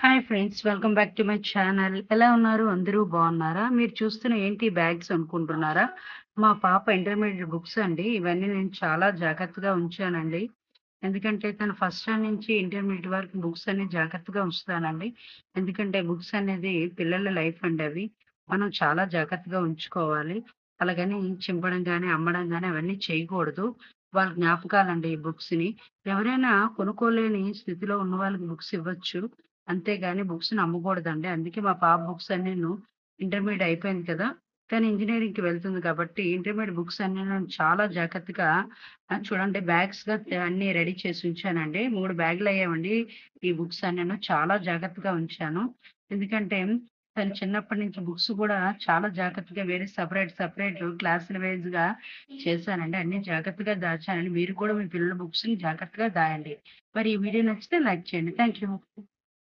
Hi friends. Welcome back to my channel. ఎలా ఉన్నారు? అందరూ బాగున్నారా? మీరు చూస్తున్న ఏంటి బ్యాగ్స్ అనుకుంటున్నారా? మా పాప ఇంటర్మీడియేట్ బుక్స్ అండి. ఇవన్నీ నేను చాలా జాగ్రత్తగా ఉంచానండి. ఎందుకంటే తను ఫస్ట్ స్టాండర్డ్ నుంచి ఇంటర్మీడియేట్ వరకు బుక్స్ అన్ని జాగ్రత్తగా ఉంచుతానండి. ఎందుకంటే బుక్స్ అనేది పిల్లల లైఫ్ అండి అవి. మనం చాలా జాగ్రత్తగా ఉంచుకోవాలి. అలాగని చింపడం గాని, అమ్మడం గాని అవన్నీ చేయకూడదు. వాళ్ళ జ్ఞాపకాలండి ఈ బుక్స్‌ని. ఎవరైనా కొనుక్కోలేని స్థితిలో ఉన్న వాళ్ళకి బుక్స్ ఇవ్వచ్చు. అంతేగాని బుక్స్‌ని అమ్మకూడదండి. అందుకే మా పాప బుక్స్ అన్నీను ఇంటర్మీడియేట్ అయిపోయింది కదా! తను ఇంజినీరింగ్‌కి వెళ్తుంది కాబట్టి ఇంటర్మీడియేట్ బుక్స్ అన్నీ నేను చాలా జాగ్రత్తగా చూడండి బ్యాగ్స్‌గా అన్నీ రెడీ చేసి ఉంచానండి. 3 బ్యాగులయ్యావండి ఈ బుక్స్ అన్నీను. చాలా జాగ్రత్తగా ఉంచాను. ఎందుకంటే తను చిన్నప్పటి నుంచి బుక్స్ గూడా చాలా జాగ్రత్తగా వేరే సెపరేట్ క్లాసుల వైస్‌గా చేశానండి. అన్నీ జాగ్రత్తగా దాచానండి. మీరు కూడా మీ పిల్లల బుక్స్‌ని జాగ్రత్తగా దాయండి. మరి ఈ వీడియో నచ్చితే లైక్ చేయండి. Thank you.